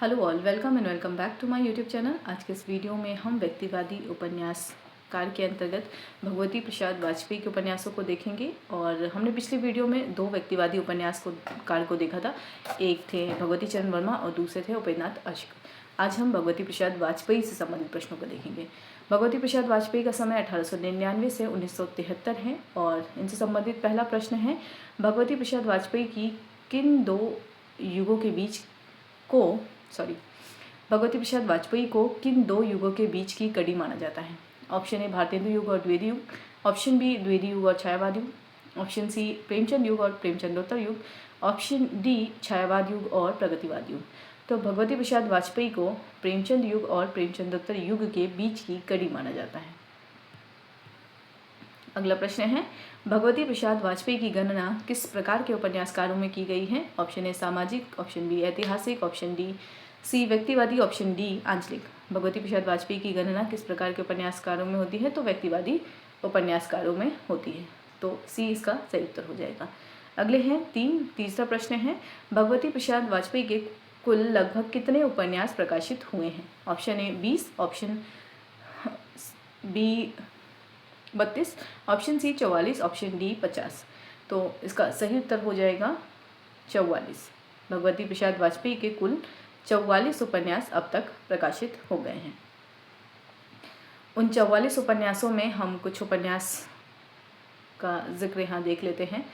Hello all, welcome and welcome back to my YouTube channel. आज के इस video में हम व्यक्तिवादी उपन्यासकार के अंतर्गत भगवती प्रसाद वाजपेयी के उपन्यासों को देखेंगे। और हमने पिछली वीडियो में दो व्यक्तिवादी उपन्यासकार को देखा था। एक थे भगवती चरण वर्मा और दूसरे थे उपेन्द्रनाथ अश्क। आज हम भगवती प्रसाद वाजपेयी से संबंधित प्रश्नों को देखेंगे। भगवती प्रसाद वाजपेयी का समय 1899 से 1973 है और इनसे संबंधित पहला प्रश्न है, भगवती प्रसाद वाजपेयी की किन दो युगों के बीच भगवती प्रसाद वाजपेयी को किन दो युगों के बीच की कड़ी माना जाता है? ऑप्शन ए भारतेंदु युग और द्विवेदी युग, ऑप्शन बी द्विवेदी युग और छायावाद युग, ऑप्शन सी प्रेमचंद युग और प्रेमचंदोत्तर युग, ऑप्शन डी छायावाद युग और प्रगतिवाद युग। तो भगवती प्रसाद वाजपेयी को प्रेमचंद युग और प्रेमचंदोत्तर युग के बीच की कड़ी माना जाता है। अगला प्रश्न है, भगवती प्रसाद वाजपेयी की गणना किस प्रकार के उपन्यासकारों में की गई है? ऑप्शन ए सामाजिक, ऑप्शन बी ऐतिहासिक, ऑप्शन डी सी व्यक्तिवादी, ऑप्शन डी आंचलिक। भगवती प्रसाद वाजपेयी की गणना किस प्रकार के उपन्यासकारों में होती है? तो व्यक्तिवादी उपन्यासकारों में होती है। तो सी इसका सही उत्तर हो जाएगा। अगले हैं तीसरा प्रश्न है, भगवती प्रसाद वाजपेयी के कुल लगभग कितने उपन्यास प्रकाशित हुए हैं? Option A 20, option B 32, option C 44, option D 50। तो इसका सही उत्तर हो जाएगा 44। भगवती प्रसाद वाजपेयी के कुल 44 उपन्यास अब तक प्रकाशित हो गए हैं। उन 44 उपन्यासों में हम कुछ उपन्यास का जिक्र यहाँ देख लेते हैं।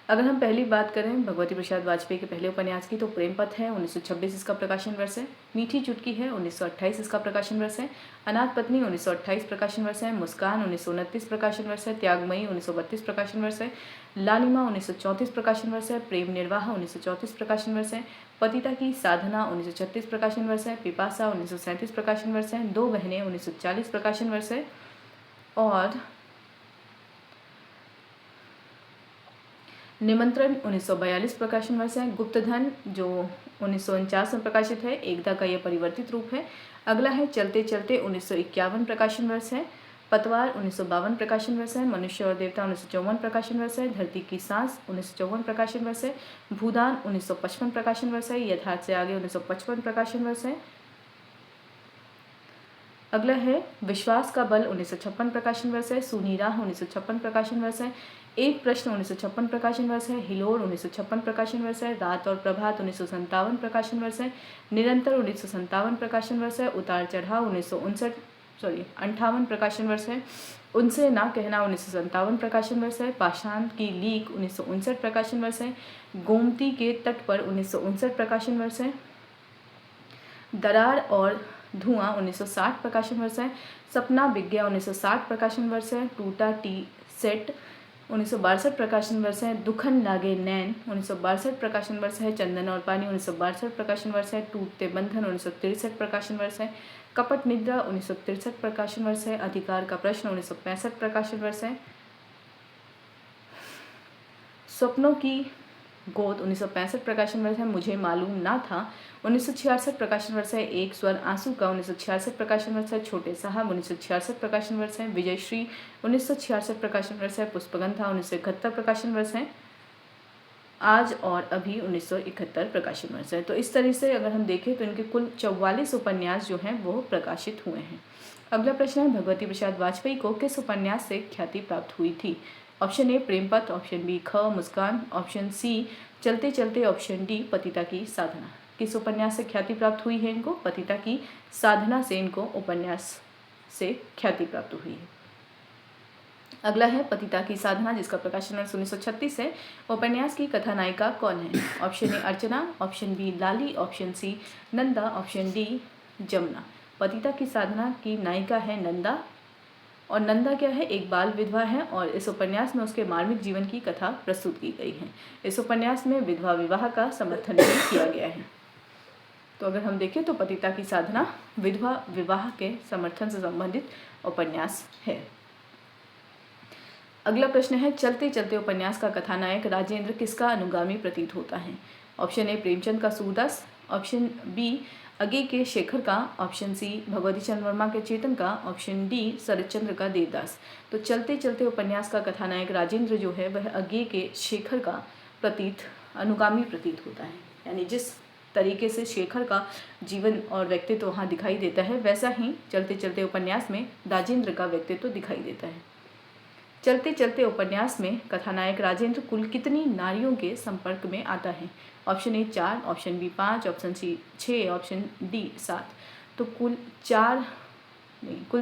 अगर हम पहली बात करें भगवती प्रसाद वाजपेयी के पहले उपन्यास की, तो प्रेम पथ है, 1926 इसका प्रकाशन वर्ष है। मीठी चुटकी है, 1928 इसका प्रकाशन वर्ष है। अनाथ पत्नी 1928 प्रकाशन वर्ष है। मुस्कान 1929 प्रकाशन वर्ष है। त्यागमयी 1932 प्रकाशन वर्ष है। लालिमा 1934 प्रकाशन वर्ष है। प्रेम निर्वाह 1934 प्रकाशन वर्ष है। पतिता की साधना 1936 प्रकाशन वर्ष है। पिपासा 1937 प्रकाशन वर्ष है। दो बहनें 1940 प्रकाशन वर्ष है। और निमंत्रण 1942 प्रकाशन वर्ष है। गुप्तधन जो 1949 में प्रकाशित है, एकता का यह परिवर्तित रूप है। अगला है चलते चलते 1951 प्रकाशन वर्ष है। पतवार 1952 प्रकाशन वर्ष है। मनुष्य और देवता 1954 प्रकाशन वर्ष है। धरती की सांस 1954 प्रकाशन वर्ष है। भूदान 1955 प्रकाशन वर्ष है। यथार्थ से आगे 1955 प्रकाशन वर्ष है। अगला है विश्वास का बल 1956 प्रकाशन वर्ष है। सूनी राह 1956 प्रकाशन वर्ष है। एक प्रश्न 1956 प्रकाशन वर्ष है। हिलोर 1956 प्रकाशन वर्ष है। रात और प्रभात 1957 प्रकाशन वर्ष है। निरंतर 1957 प्रकाशन वर्ष है। उतार चढ़ाव 58 प्रकाशन वर्ष है। उनसे ना कहना 1957 प्रकाशन वर्ष है। पाषाण की लीक 1959 प्रकाशन वर्ष है। गोमती के तट पर 1959 प्रकाशन वर्ष है। दरार और धुआं 1960 प्रकाशन वर्ष है। सपना विज्ञा 1960 प्रकाशन वर्ष है। टूटा टी सेट 1962 प्रकाशन वर्ष है। दुखन लागे नैन 1962 प्रकाशन वर्ष है। चंदन और पानी 1962 प्रकाशन वर्ष है। टूटते बंधन 1963 प्रकाशन वर्ष है। कपट निद्रा 1963 प्रकाशन वर्ष है। अधिकार का प्रश्न 1965 प्रकाशन वर्ष है। स्वप्नों की गोद 1965 प्रकाशन वर्ष है। मुझे मालूम ना था 1966 प्रकाशन वर्ष है। एक स्वर आंसू का 1966 प्रकाशन वर्ष है। छोटे साहब 1966 प्रकाशन वर्ष है। विजयश्री 1966 प्रकाशन वर्ष है। पुष्पगंधा 1971 प्रकाशन वर्ष है। आज और अभी 1971 प्रकाशन वर्ष है। तो इस तरह से अगर हम देखें तो इनके कुल 44 उपन्यास जो हैं वो प्रकाशित हुए हैं। अगला प्रश्न है, भगवती प्रसाद वाजपेयी को किस उपन्यास से ख्याति प्राप्त हुई थी? ऑप्शन ए प्रेमपथ, ऑप्शन बी ख मुस्कान, ऑप्शन सी चलते चलते, ऑप्शन डी पतिता की साधना। किस उपन्यास से ख्याति प्राप्त हुई है इनको? पतिता की साधना से इनको उपन्यास से ख्याति प्राप्त हुई है। अगला है पतिता की साधना, जिसका प्रकाशन वर्ष 1936 है। उपन्यास की कथानायिका कौन है? Option A Archana, option B Lali, option C Nanda, option D Jamuna. पतिता की साधना की नायिका है नंदा, और नंदा क्या है? एक बाल विधवा है, और इस उपन्यास में उसके मार्मिक जीवन की कथा प्रस्तुत की गई है। इस उपन्यास में विधवा विवाह का समर्थन भी किया गया है। तो अगर हम देखें तो पतिता की साधना विधवा विवाह के समर्थन से संबंधित उपन्यास है। अगला प्रश्न है, चलते चलते उपन्यास का कथानायक राजेंद्र किसका अनुगामी प्रतीत होता है? ऑप्शन ए प्रेमचंद का सूरदास, ऑप्शन बी अगे के शेखर का, ऑप्शन सी भगवती चरण वर्मा के चेतन का, ऑप्शन डी शरतचंद्र का देवदास। तो चलते चलते उपन्यास का कथानायक राजेंद्र जो है वह अगे के शेखर का अनुगामी प्रतीत होता है, यानी जिस तरीके से शेखर का जीवन और व्यक्तित्व वहाँ दिखाई देता है, वैसा ही चलते चलते उपन्यास में राजेंद्र का व्यक्तित्व दिखाई देता है। चलते चलते उपन्यास में कथानायक राजेंद्र कुल कितनी नारियों के संपर्क में आता है? Option A 4, option B 5, option C 6, option D 7। तो कुल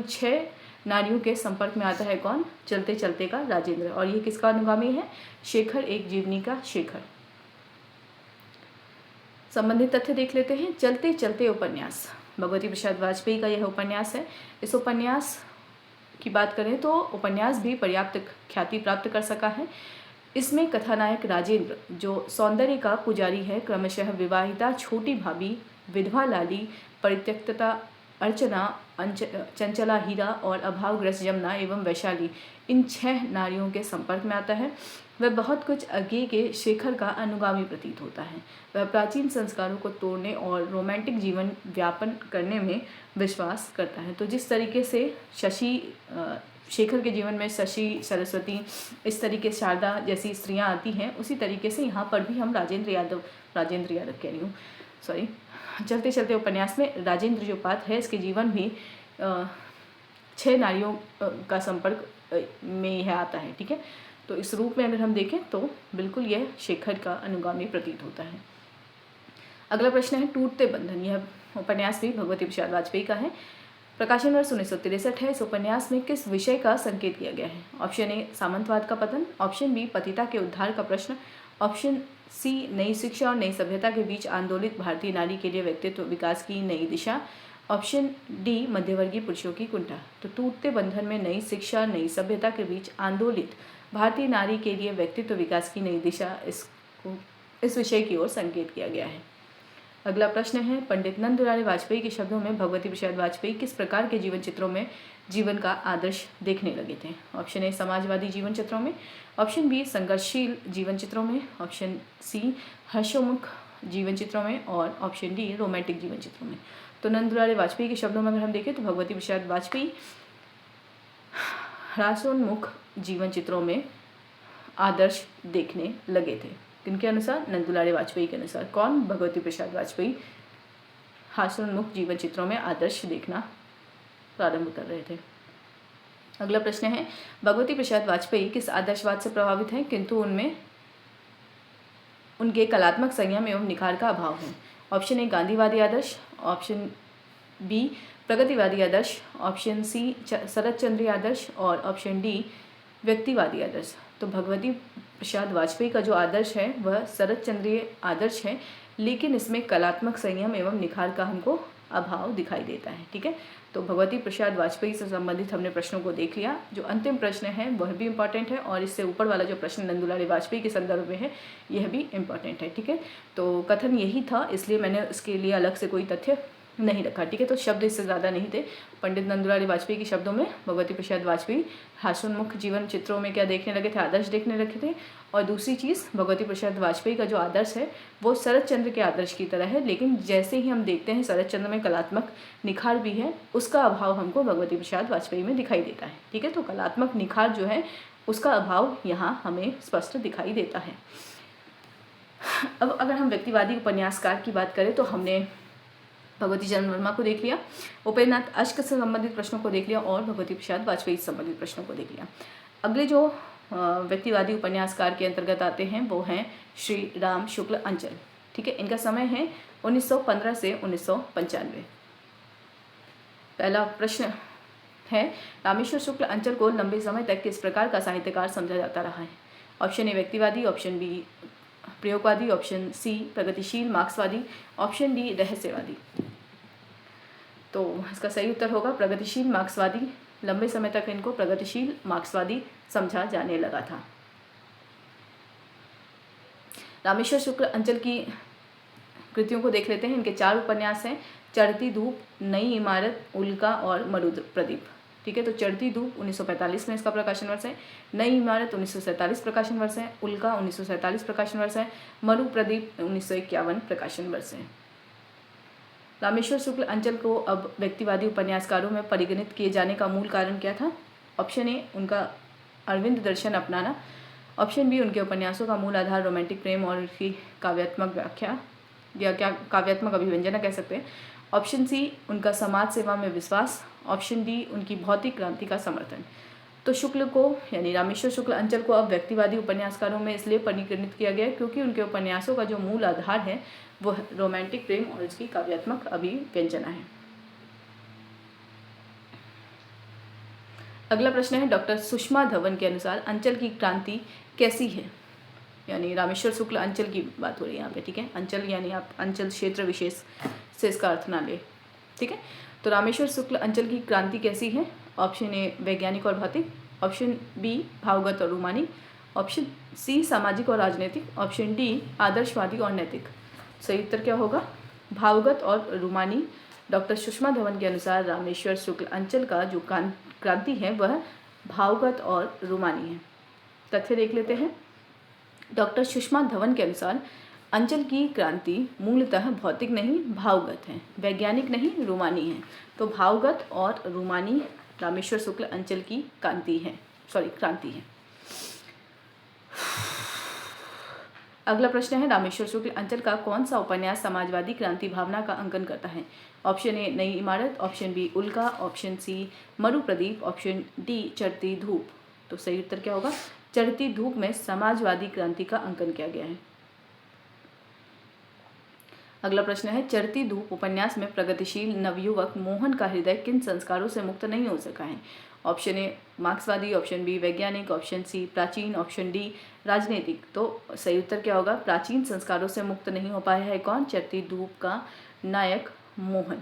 6 नारियों के संपर्क में आता है कौन? चलते चलते का राजेंद्र। और ये किसका अनुगामी है? शेखर एक जीवनी का शेखर। संबंधित तथ्य देख लेते हैं। चलते चलते उपन्यास भगवती प्रसाद वाजपेयी का यह उपन्यास है। इस उपन्यास की बात करें तो उपन्यास भी पर्याप्त ख्याति प्राप्त कर सका है। इसमें कथानायक राजेंद्र जो सौंदर्य का पुजारी है, क्रमशः विवाहिता छोटी भाभी, विधवा लाली, परित्यक्तता अर्चना, चंचला हीरा और अभावग्रस्त जमुना एवं वैशाली, इन 6 नारियों के संपर्क में आता है। वह बहुत कुछ आगे के शेखर का अनुगामी प्रतीत होता है। वह प्राचीन संस्कारों को तोड़ने और रोमांटिक जीवन व्यापन करने में विश्वास करता है। तो जिस तरीके से शेखर के जीवन में शशि, सरस्वती, इस तरीके शारदा जैसी स्त्रियां आती हैं, उसी तरीके से यहाँ पर भी हम राजेंद्र यादव कह रही हूँ, सॉरी, चलते चलते उपन्यास में राजेंद्र जो पात्र है इसके जीवन भी 6 नारियों का संपर्क में यह आता है। ठीक है, तो इस रूप में अगर हम देखें तो बिल्कुल यह शेखर का अनुगामी प्रतीत होता है। अगला प्रश्न है टूटते बंधन। यह उपन्यास भी भगवती प्रसाद वाजपेयी का है। प्रकाशन वर्ष 1963 है। इस उपन्यास में किस विषय का संकेत किया गया है? ऑप्शन ए सामंतवाद का पतन, ऑप्शन बी पतिता के उद्धार का प्रश्न, ऑप्शन सी नई शिक्षा और नई सभ्यता के बीच आंदोलित भारतीय नारी के लिए व्यक्तित्व विकास की नई दिशा, ऑप्शन डी मध्यवर्गीय पुरुषों की कुंठा। तो टूटते बंधन में नई शिक्षा, नई सभ्यता के बीच आंदोलित भारतीय नारी के लिए व्यक्तित्व विकास की नई दिशा, इस विषय की ओर संकेत किया गया है। अगला प्रश्न है पंडित नंदुलाल वाजपेयी के शब्दों में भगवती प्रसाद वाजपेयी किस प्रकार के जीवन चित्रों में जीवन का आदर्श देखने लगे थे? ऑप्शन ए समाजवादी जीवन चित्रों में, ऑप्शन बी संघर्षशील जीवन चित्रों में, ऑप्शन सी हर्षोन्मुख जीवन चित्रों में और ऑप्शन डी रोमांटिक जीवन चित्रों में। तो नंदुलाल वाजपेयी के शब्दों में अगर हम देखें तो भगवती प्रसाद वाजपेयी हास्योन्मुख जीवन चित्रों में आदर्श देखने लगे थे। किनके अनुसार? नंदुलाल वाजपेयी के अनुसार। कौन? भगवती प्रसाद वाजपेयी हास्योन्मुख जीवन चित्रों में आदर्श देखना प्रारंभ कर रहे थे। अगला प्रश्न है भगवती प्रसाद वाजपेयी किस आदर्शवाद से प्रभावित हैं किंतु उनमें उनके कलात्मक संयम एवं निखार का अभाव है? ऑप्शन ए गांधीवादी आदर्श, ऑप्शन बी प्रगतिवादी आदर्श, ऑप्शन सी शरतचंद्रीय आदर्श और ऑप्शन डी व्यक्तिवादी आदर्श। तो भगवती प्रसाद वाजपेयी का जो आदर्श है वह शरतचंद्रीय आदर्श है, लेकिन इसमें कलात्मक संयम एवं निखार का हमको अभाव दिखाई देता है। ठीक है, तो भगवती प्रसाद वाजपेयी से संबंधित हमने प्रश्नों को देख लिया। जो अंतिम प्रश्न है वह भी इम्पॉर्टेंट है और इससे ऊपर वाला जो प्रश्न नंदुलाल वाजपेयी के संदर्भ में है यह भी इम्पॉर्टेंट है। ठीक है, तो कथन यही था, इसलिए मैंने इसके लिए अलग से कोई तथ्य नहीं रखा। ठीक है, तो शब्द इससे ज़्यादा नहीं थे। पंडित नंदुलाल वाजपेयी के शब्दों में भगवती प्रसाद वाजपेयी हास्योन्मुख जीवन चित्रों में क्या देखने लगे थे? आदर्श देखने लगे थे। और दूसरी चीज़, भगवती प्रसाद वाजपेयी का जो आदर्श है वो शरतचंद्र के आदर्श की तरह है, लेकिन जैसे ही हम देखते हैं शरतचंद्र में कलात्मक निखार भी है, उसका अभाव हमको भगवती प्रसाद वाजपेयी में दिखाई देता है। ठीक है, तो कलात्मक निखार जो है उसका अभाव यहाँ हमें स्पष्ट दिखाई देता है। अब अगर हम व्यक्तिवादी उपन्यासकार की बात करें तो हमने भगवती चरण वर्मा को देख लिया, उपेन्द्रनाथ अश्क से संबंधित प्रश्नों को देख लिया और भगवती प्रसाद वाजपेयी से संबंधित प्रश्नों को देख लिया। अगले जो व्यक्तिवादी उपन्यासकार के अंतर्गत आते हैं वो हैं श्री राम शुक्ल अंचल। ठीक है, इनका समय है 1915 से 1995। पहला प्रश्न है रामेश्वर शुक्ल अंचल को लंबे समय तक किस प्रकार का साहित्यकार समझा जाता रहा है? ऑप्शन ए व्यक्तिवादी, ऑप्शन बी प्रयोगवादी, ऑप्शन सी प्रगतिशील मार्क्सवादी, ऑप्शन डी रहस्यवादी। तो इसका सही उत्तर होगा प्रगतिशील मार्क्सवादी। लंबे समय तक इनको प्रगतिशील मार्क्सवादी समझा जाने लगा था। रामेश्वर शुक्ल अंचल की कृतियों को देख लेते हैं। इनके 4 उपन्यास हैं, चढ़ती धूप, नई इमारत, उल्का और मरुद प्रदीप। ठीक है, तो चढ़ती धूप 1945 में इसका प्रकाशन वर्ष है, नई इमारत 1947 प्रकाशन वर्ष है, उल्का 1947 प्रकाशन वर्ष है, मरु प्रदीप 1951 प्रकाशन वर्ष है। रामेश्वर शुक्ल अंचल को अब व्यक्तिवादी उपन्यासकारों में परिगणित किए जाने का मूल कारण क्या था? ऑप्शन ए उनका अरविंद दर्शन अपनाना, ऑप्शन बी उनके उपन्यासों का मूल आधार रोमांटिक प्रेम और उसकी काव्यात्मक व्याख्या, या क्या काव्यात्मक अभिव्यंजना कह सकते हैं। ऑप्शन सी उनका समाज सेवा में विश्वास। ऑप्शन डी उनकी भौतिक क्रांति का समर्थन। तो शुक्ल को यानी रामेश्वर शुक्ल अंचल को अब व्यक्तिवादी उपन्यासकारों में इसलिए परिगणित किया गया क्योंकि उनके उपन्यासों का जो मूल आधार है वो रोमांटिक प्रेम और उसकी काव्यात्मक अभिव्यंजना है। अगला प्रश्न है, डॉक्टर सुषमा धवन के अनुसार अंचल की क्रांति कैसी है। यानी रामेश्वर शुक्ल अंचल की बात हो रही है यहाँ पे, ठीक है। अंचल यानी आप अंचल क्षेत्र विशेष से इसका अर्थ ना ले, ठीक है। तो रामेश्वर शुक्ल अंचल की क्रांति कैसी है। ऑप्शन ए वैज्ञानिक और भौतिक, ऑप्शन बी भावगत और रूमानी, ऑप्शन सी सामाजिक और राजनीतिक, ऑप्शन डी आदर्शवादी और नैतिक। सही उत्तर क्या होगा, भावगत और रूमानी। डॉक्टर सुषमा धवन के अनुसार रामेश्वर शुक्ल अंचल का जो क्रांति है वह भावगत और रूमानी है। तथ्य देख लेते हैं। डॉक्टर सुषमा धवन के अनुसार अंचल की क्रांति मूलतः भौतिक नहीं भावगत है, वैज्ञानिक नहीं रूमानी है। तो भावगत और रूमानी रामेश्वर शुक्ल अंचल की क्रांति है। अगला प्रश्न है, रामेश्वर शुक्ल अंचल का कौन सा उपन्यास समाजवादी क्रांति भावना का अंकन करता है। ऑप्शन ए नई इमारत, ऑप्शन बी उल्का, ऑप्शन सी मरुप्रदीप, ऑप्शन डी चढ़ती धूप। तो सही उत्तर क्या होगा, चढ़ती धूप में समाजवादी क्रांति का अंकन किया गया है। अगला प्रश्न है, चढ़ती धूप उपन्यास में प्रगतिशील नवयुवक मोहन का हृदय किन संस्कारों से मुक्त नहीं हो सका है। ऑप्शन ए मार्क्सवादी, ऑप्शन बी वैज्ञानिक, ऑप्शन सी प्राचीन, ऑप्शन डी राजनीतिक। तो सही उत्तर क्या होगा, प्राचीन संस्कारों से मुक्त नहीं हो पाया है कौन, चढ़ती धूप का नायक मोहन।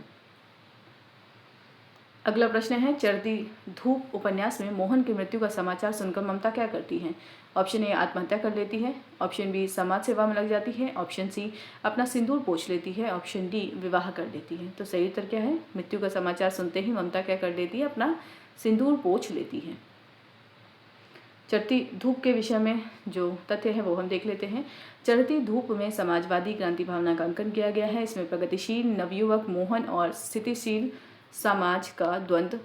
अगला प्रश्न है, चढ़ती धूप उपन्यास में मोहन की मृत्यु का समाचार सुनकर ममता क्या करती है। ऑप्शन ए आत्महत्या कर लेती है, ऑप्शन बी समाज सेवा में लग जाती है, ऑप्शन सी अपना सिंदूर पोंछ लेती है, ऑप्शन डी विवाह कर लेती है। तो सही उत्तर क्या है, मृत्यु का समाचार सुनते ही ममता क्या कर देती है, अपना सिंदूर पोंछ लेती है। चढ़ती धूप के विषय में जो तथ्य है वो हम देख लेते हैं। चढ़ती धूप में समाजवादी क्रांति भावना का अंकन किया गया है। इसमें प्रगतिशील नवयुवक मोहन और स्थितिशील समाज का द्वंद्व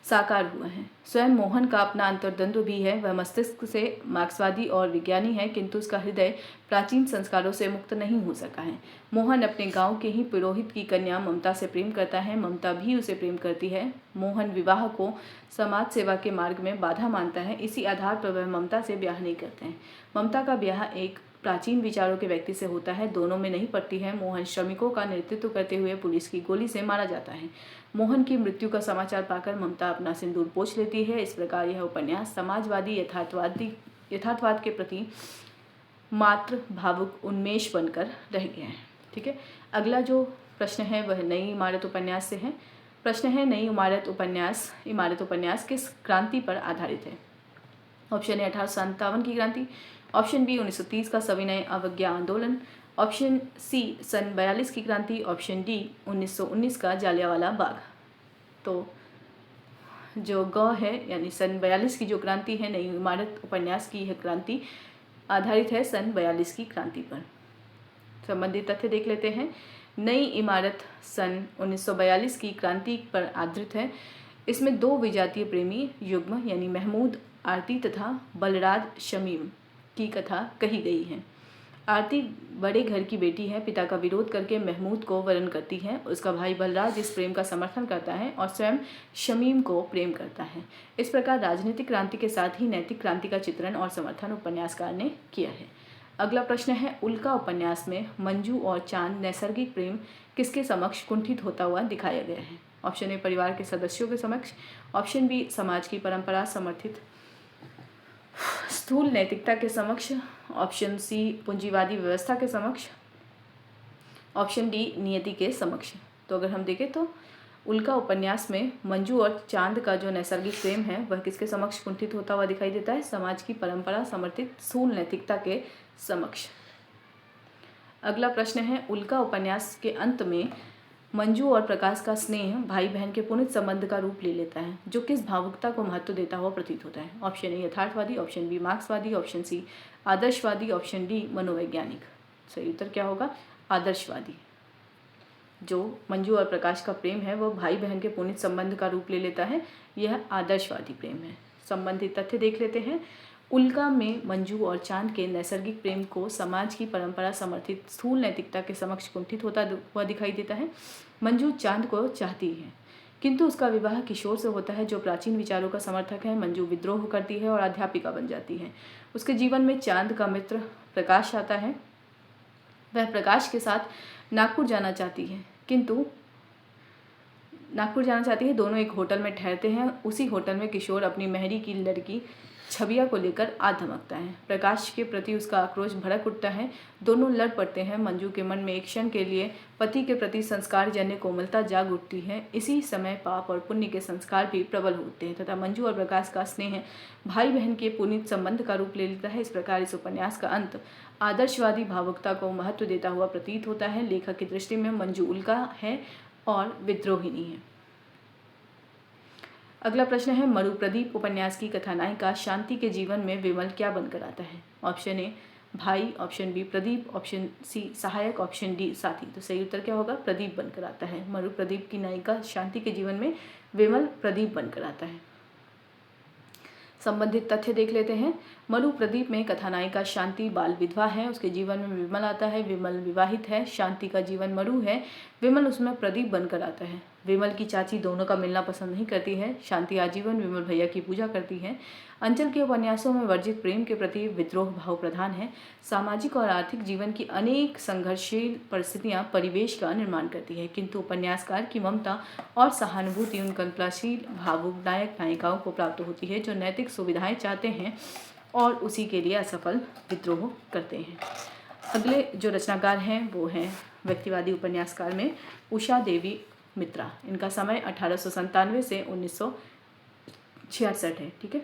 साकार हुआ है। स्वयं मोहन का अपना अंतर्द्वंद्व भी है, वह मस्तिष्क से मार्क्सवादी और विज्ञानी है किंतु उसका हृदय प्राचीन संस्कारों से मुक्त नहीं हो सका है। मोहन अपने गांव के ही पुरोहित की कन्या ममता से प्रेम करता है, ममता भी उसे प्रेम करती है। मोहन विवाह को समाज सेवा के मार्ग में बाधा मानता है, इसी आधार पर वह ममता से ब्याह नहीं करते हैं। ममता का ब्याह एक प्राचीन विचारों के व्यक्ति से होता है, दोनों में नहीं पड़ती है। मोहन श्रमिकों का नेतृत्व करते हुए पुलिस की गोली से मारा जाता है। मोहन की मृत्यु का समाचार पाकर ममता अपना सिंदूर पोंछ लेती है। इस प्रकार यह उपन्यास समाजवादी यथार्थवाद के प्रति मात्र भावुक उन्मेष बनकर रह गया है। ठीक है, अगला जो प्रश्न है वह नई इमारत उपन्यास से है। प्रश्न है, नई इमारत उपन्यास किस क्रांति पर आधारित है। ऑप्शन ए 1857 की क्रांति, ऑप्शन बी 1930 का सविनय अवज्ञा आंदोलन, ऑप्शन सी सन 42 की क्रांति, ऑप्शन डी 1919 का जालियांवाला बाग। तो जो ग है यानी सन 42 की जो क्रांति है, नई इमारत उपन्यास की यह क्रांति आधारित है सन 42 की क्रांति पर। संबंधित तथ्य देख लेते हैं। नई इमारत सन 1942 की क्रांति पर आधारित है। इसमें दो विजातीय प्रेमी युग्म यानी महमूद आरती तथा बलराज शमीम की कथा कही गई है। आरती बड़े घर की बेटी है, पिता का विरोध करके महमूद को वरण करती है। उसका भाई बलराज इस प्रेम का समर्थन करता है और स्वयं शमीम को प्रेम करता है। इस प्रकार राजनीतिक क्रांति के साथ ही नैतिक क्रांति का चित्रण और समर्थन उपन्यासकार ने किया है। अगला प्रश्न है, उल्का उपन्यास में मंजू और चांद नैसर्गिक प्रेम किसके समक्ष कुंठित होता हुआ दिखाया गया है। ऑप्शन ए परिवार के सदस्यों के समक्ष, ऑप्शन बी समाज की परंपरा समर्थित स्थूल नैतिकता के समक्ष, ऑप्शन सी पूंजीवादी व्यवस्था के समक्ष, ऑप्शन डी नियति के समक्ष। तो अगर हम देखें तो उल्का उपन्यास में मंजू और चांद का जो नैसर्गिक प्रेम है वह किसके समक्ष कुंठित होता हुआ दिखाई देता है, समाज की परंपरा समर्थित स्थूल नैतिकता के समक्ष। अगला प्रश्न है, उल्का उपन्यास के अंत में मंजू और प्रकाश का स्नेह भाई बहन के पुनित संबंध का रूप ले लेता है, जो किस भावुकता को महत्व देता हुआ प्रतीत होता है। ऑप्शन ए यथार्थवादी, ऑप्शन बी मार्क्सवादी, ऑप्शन सी आदर्शवादी, ऑप्शन डी मनोवैज्ञानिक। सही उत्तर क्या होगा, आदर्शवादी। जो मंजू और प्रकाश का प्रेम है वह भाई बहन के पुनित संबंध का रूप ले लेता है, यह आदर्शवादी प्रेम है। संबंधित तथ्य देख लेते हैं। उल्का में मंजू और चांद के नैसर्गिक प्रेम को समाज की परंपरा समर्थित स्थूल नैतिकता के समक्ष कुंठित होता हुआ दिखाई देता है। मंजू चांद को चाहती है किंतु उसका विवाह किशोर से होता है जो प्राचीन विचारों का समर्थक है। मंजू विद्रोह करती है और अध्यापिका बन जाती है। उसके जीवन में चांद का मित्र प्रकाश आता है। वह प्रकाश के साथ नागपुर जाना चाहती है दोनों एक होटल में ठहरते हैं। उसी होटल में किशोर अपनी महरी की लड़की छबिया को लेकर आ धमकता है। प्रकाश के प्रति उसका आक्रोश भड़क उठता है। दोनों लड़ पड़ते हैं। मंजू के मन में एक क्षण के लिए पति के प्रति संस्कार जन्य कोमलता जाग उठती है। इसी समय पाप और पुण्य के संस्कार भी प्रबल होते हैं तथा मंजू और प्रकाश का स्नेह भाई बहन के पुनीत संबंध का रूप ले लेता है। इस प्रकार इस उपन्यास का अंत आदर्शवादी भावुकता को महत्व देता हुआ प्रतीत होता है। लेखक की दृष्टि में मंजू उल्का है और विद्रोहिणी है। अगला प्रश्न है, मरुप्रदीप उपन्यास की कथानायिका शांति के जीवन में विमल क्या बनकर आता है? ऑप्शन ए भाई, option B Pradeep, option C सहायक, ऑप्शन डी साथी। तो सही उत्तर क्या होगा? प्रदीप बनकर आता है। मरुप्रदीप की नायिका शांति के जीवन में विमल प्रदीप बनकर आता है। संबंधित तथ्य देख लेते हैं। मरु प्रदीप में कथानायिका शांति बाल विधवा है। उसके जीवन में विमल आता है। विमल विवाहित है। शांति का जीवन मरु है। विमल उसमें प्रदीप बनकर आता है। विमल की चाची दोनों का मिलना पसंद नहीं करती है। शांति आजीवन विमल भैया की पूजा करती है। अंचल के उपन्यासों में वर्जित प्रेम के प्रति विद्रोह भाव प्रधान है। सामाजिक और आर्थिक जीवन की अनेक संघर्षशील परिस्थितियां परिवेश का निर्माण करती है, किंतु उपन्यासकार की ममता और सहानुभूति उन कल्पनाशील भावुक नायक नायिकाओं को प्राप्त होती है जो नैतिक सुविधाएं चाहते हैं और उसी के लिए असफल विद्रोह करते हैं। अगले जो रचनाकार हैं वो हैं व्यक्तिवादी उपन्यासकार में उषा देवी मित्रा। इनका समय 1897 से 1966 है। ठीक है,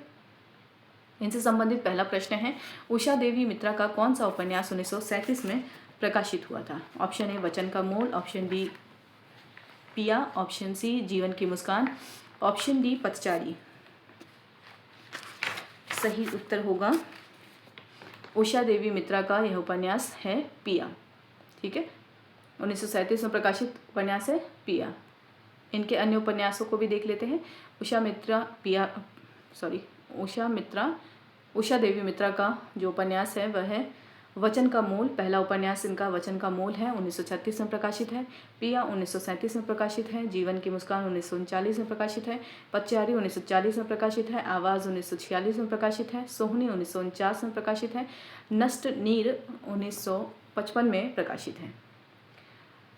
इनसे संबंधित पहला प्रश्न है, उषा देवी मित्रा का कौन सा उपन्यास 1937 में प्रकाशित हुआ था? ऑप्शन ए वचन का मोल, ऑप्शन बी पिया, ऑप्शन सी जीवन की मुस्कान, ऑप्शन डी पथचारी। सही उत्तर होगा उषा देवी मित्रा का यह उपन्यास है पिया। ठीक है, 1937 में प्रकाशित उपन्यास है पिया। इनके अन्य उपन्यासों को भी देख लेते हैं। उषा देवी मित्रा का जो उपन्यास है वह है वचन का मोल। पहला उपन्यास इनका वचन का मोल है, 1936 में प्रकाशित है। पिया 1937 में प्रकाशित है। जीवन की मुस्कान 1939 में प्रकाशित है। पथचारी 1940 में प्रकाशित है। आवाज़ 1946 में प्रकाशित है। सोहनी 1949 में प्रकाशित है। नष्ट नीर 1955 में प्रकाशित है।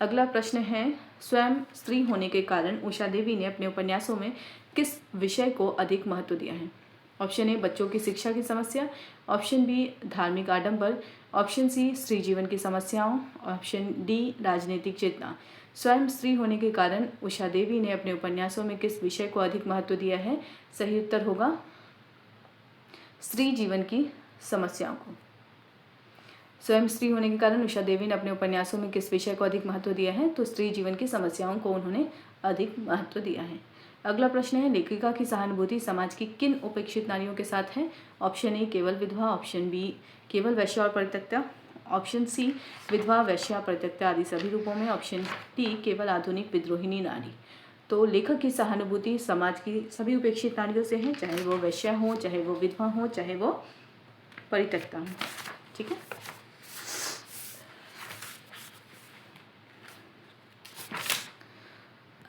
अगला प्रश्न है, स्वयं स्त्री होने के कारण उषा देवी ने अपने उपन्यासों में किस विषय को अधिक महत्व दिया है? ऑप्शन ए बच्चों की शिक्षा की समस्या, ऑप्शन बी धार्मिक आडंबर, ऑप्शन सी स्त्री जीवन की समस्याओं, ऑप्शन डी राजनीतिक चेतना। स्वयं स्त्री होने के कारण उषा देवी ने अपने उपन्यासों में किस विषय को अधिक महत्व दिया है? सही उत्तर होगा स्त्री जीवन की समस्याओं को। स्वयं स्त्री होने के कारण उषा देवी ने अपने उपन्यासों में किस विषय को अधिक महत्व दिया है? तो स्त्री जीवन की समस्याओं को उन्होंने अधिक महत्व दिया है। अगला प्रश्न है, लेखिका की सहानुभूति समाज की किन उपेक्षित नारियों के साथ है? ऑप्शन ए केवल विधवा, ऑप्शन बी केवल वैश्या और परित्यक्ता, ऑप्शन सी विधवा वैश्या परित्यक्ता आदि सभी रूपों में, ऑप्शन डी केवल आधुनिक विद्रोहिणी नारी। तो लेखक की सहानुभूति समाज की सभी उपेक्षित नारियों से है, चाहे वो वैश्या हो, चाहे वो विधवा हो, चाहे वो परित्यक्ता हो। ठीक है,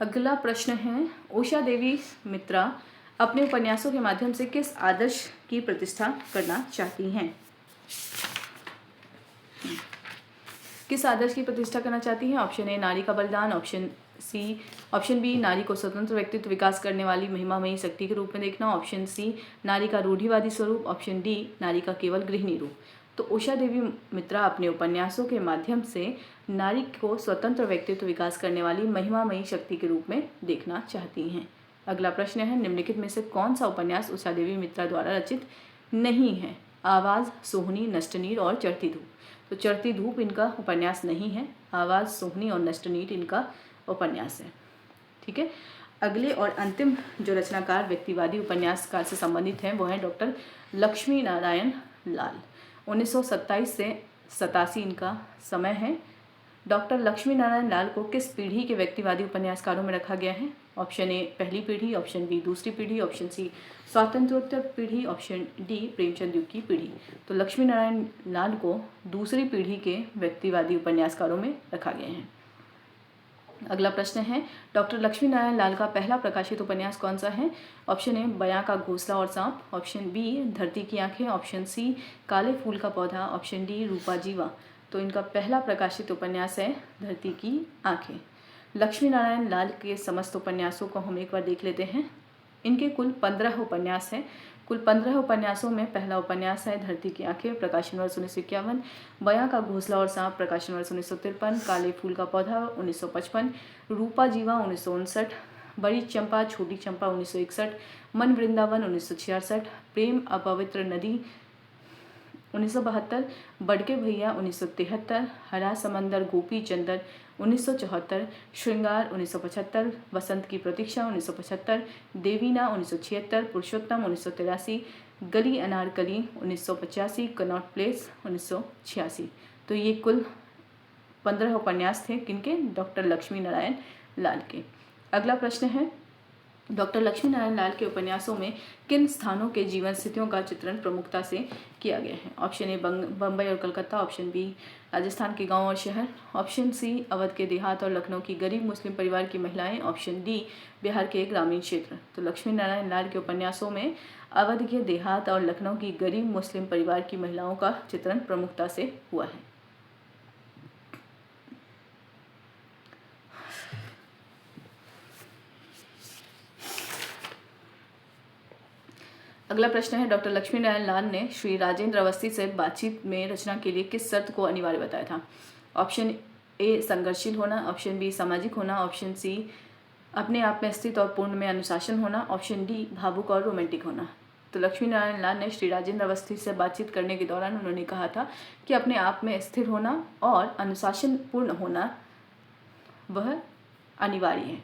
अगला प्रश्न है, उषा देवी मित्रा अपने उपन्यासों के माध्यम से किस आदर्श की प्रतिष्ठा करना चाहती हैं? किस आदर्श की प्रतिष्ठा करना चाहती हैं? ऑप्शन ए नारी का बलिदान, ऑप्शन बी नारी को स्वतंत्र व्यक्तित्व विकास करने वाली महिमामयी शक्ति के रूप में देखना, ऑप्शन सी नारी का रूढ़िवादी स्वरूप, ऑप्शन डी नारी का केवल गृहिणी रूप। तो उषा देवी मित्रा अपने उपन्यासों के माध्यम से नारी को स्वतंत्र व्यक्तित्व विकास करने वाली महिमामयी शक्ति के रूप में देखना चाहती हैं। अगला प्रश्न है, निम्नलिखित में से कौन सा उपन्यास उषा देवी मित्रा द्वारा रचित नहीं है? आवाज़, सोहनी, नष्टनीर और चढ़ती धूप। तो चढ़ती धूप इनका उपन्यास नहीं है। आवाज़, सोहनी और नष्टनीर इनका उपन्यास है। ठीक है, अगले और अंतिम जो रचनाकार व्यक्तिवादी उपन्यासकार से संबंधित हैं वो हैं डॉक्टर लक्ष्मी नारायण लाल। 1927 से 87 इनका समय है। डॉक्टर लक्ष्मी नारायण लाल को किस पीढ़ी के व्यक्तिवादी उपन्यासकारों में रखा गया है? ऑप्शन ए पहली पीढ़ी, ऑप्शन बी दूसरी पीढ़ी, ऑप्शन सी स्वातंत्रोत्तर पीढ़ी, ऑप्शन डी प्रेमचंद युग की पीढ़ी। तो लक्ष्मी नारायण लाल को दूसरी पीढ़ी के व्यक्तिवादी उपन्यासकारों में रखा गया है। अगला प्रश्न है, डॉक्टर लक्ष्मी नारायण लाल का पहला प्रकाशित उपन्यास कौन सा है? ऑप्शन ए बयां का घोंसला और सांप, ऑप्शन बी धरती की आंखें, ऑप्शन सी काले फूल का पौधा, ऑप्शन डी रूपा जीवा। तो इनका पहला प्रकाशित उपन्यास है धरती की आंखें। लक्ष्मी नारायण लाल के समस्त उपन्यासों को हम एक बार देख लेते हैं। इनके कुल 15 उपन्यास हैं। कुल 15 उपन्यासों में पहला उपन्यास है धरती की आंखें, प्रकाशन वर्ष 1951, बयां का घोंसला और सांप, प्रकाशन वर्ष 1953, काले फूल का पौधा 1955, रूपा जीवा 1959, बड़ी चंपा छोटी चंपा 1961, मन वृंदावन 1966, प्रेम अपवित्र नदी 1972, बड़के भैया 1973, हरा समंदर गोपी चंदर 1974, श्रृंगार 1975, वसंत की प्रतीक्षा 1975, देवीना 1976, पुरुषोत्तम 1983, गली अनारकली 1985, कनॉट प्लेस 1986। तो ये कुल 15 उपन्यास थे किनके? डॉक्टर लक्ष्मी नारायण लाल के। अगला प्रश्न है, डॉक्टर लक्ष्मी नारायण लाल के उपन्यासों में किन स्थानों के जीवन स्थितियों का चित्रण प्रमुखता से किया गया है? ऑप्शन ए बम्बई और कलकत्ता, ऑप्शन बी राजस्थान के गांव और शहर, ऑप्शन सी अवध के देहात और लखनऊ की गरीब मुस्लिम परिवार की महिलाएं, ऑप्शन डी बिहार के ग्रामीण क्षेत्र। तो लक्ष्मी नारायण लाल के उपन्यासों में अवध के देहात और लखनऊ की गरीब मुस्लिम परिवार की महिलाओं का चित्रण प्रमुखता से हुआ है। अगला प्रश्न है, डॉक्टर लक्ष्मी नारायण लाल ने श्री राजेंद्र अवस्थी से बातचीत में रचना के लिए किस शर्त को अनिवार्य बताया था? ऑप्शन ए संघर्षशील होना, ऑप्शन बी सामाजिक होना, ऑप्शन सी अपने आप में स्थित और पूर्ण में अनुशासन होना, ऑप्शन डी भावुक और रोमांटिक होना। तो लक्ष्मी नारायण लाल ने श्री राजेंद्र अवस्थी से बातचीत करने के दौरान उन्होंने कहा था कि अपने आप में स्थिर होना और अनुशासन पूर्ण होना वह अनिवार्य है।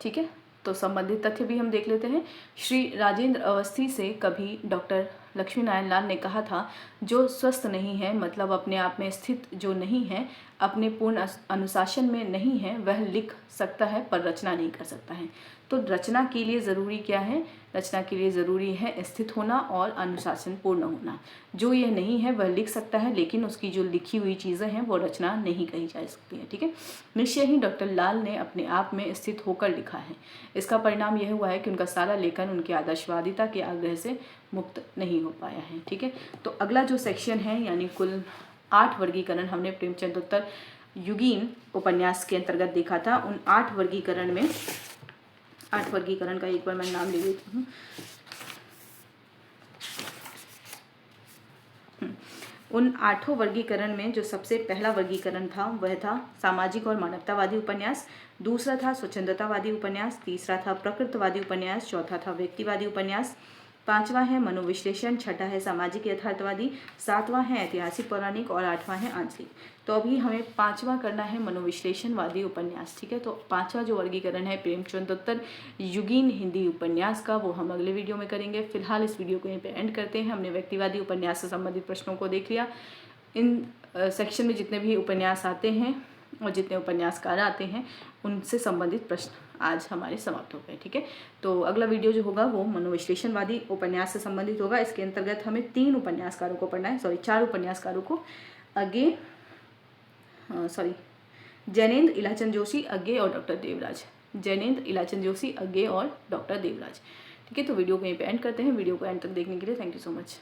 ठीक है, तो संबंधित तथ्य भी हम देख लेते हैं। श्री राजेंद्र अवस्थी से कभी डॉक्टर लक्ष्मी नारायण लाल ने कहा था, जो स्वस्थ नहीं है, मतलब अपने आप में स्थित जो नहीं है, अपने पूर्ण अनुशासन में नहीं है, वह लिख सकता है पर रचना नहीं कर सकता है। तो रचना के लिए ज़रूरी क्या है? रचना के लिए ज़रूरी है स्थित होना और अनुशासन पूर्ण होना। जो यह नहीं है वह लिख सकता है, लेकिन उसकी जो लिखी हुई चीज़ें हैं वो रचना नहीं कही जा सकती है। ठीक है, निश्चय ही डॉक्टर लाल ने अपने आप में स्थित होकर लिखा है। इसका परिणाम यह हुआ है कि उनका सारा लेखन उनकी आदर्शवादिता के आग्रह से मुक्त नहीं हो पाया है। ठीक है, तो अगला जो सेक्शन है, यानी कुल 8 वर्गीकरण हमने प्रेमचंदोत्तर युगीन उपन्यास के अंतर्गत देखा था। उन 8 वर्गीकरण में 8 वर्गीकरण का एक बार मैं नाम ले लेती हूँ। उन 8 वर्गीकरण में जो सबसे पहला वर्गीकरण था वह था सामाजिक और मानवतावादी उपन्यास, दूसरा था स्वच्छंदतावादी उपन्यास, तीसरा था प्रकृतवादी उपन्यास, चौथा था व्यक्तिवादी उपन्यास, 5वां है मनोविश्लेषण, छठा है सामाजिक यथार्थवादी, 7वां है ऐतिहासिक पौराणिक और 8वां है आंचलिक। तो अभी हमें 5वां करना है मनोविश्लेषणवादी उपन्यास। ठीक है, तो 5वां जो वर्गीकरण है प्रेमचंदोत्तर युगीन हिंदी उपन्यास का, वो हम अगले वीडियो में करेंगे। फिलहाल इस वीडियो को यहीं पे एंड करते हैं। हमने व्यक्तिवादी उपन्यास से संबंधित प्रश्नों को देख लिया। इन सेक्शन में जितने भी उपन्यास आते हैं और जितने उपन्यासकार आते हैं उनसे संबंधित प्रश्न आज हमारे समाप्त हो गए। ठीक है, तो अगला वीडियो जो होगा वो मनोविश्लेषणवादी उपन्यास से संबंधित होगा। इसके अंतर्गत हमें 3 उपन्यासकारों को पढ़ना है, 4 उपन्यासकारों को, जैनेन्द्र इलाचंद जोशी, अज्ञे और डॉक्टर देवराज। जैनेन्द्र इलाचंद जोशी, अज्ञे और डॉक्टर देवराज। ठीक है, तो वीडियो को यहीं पे एंड करते हैं। वीडियो को एंड तक देखने के लिए थैंक यू सो मच।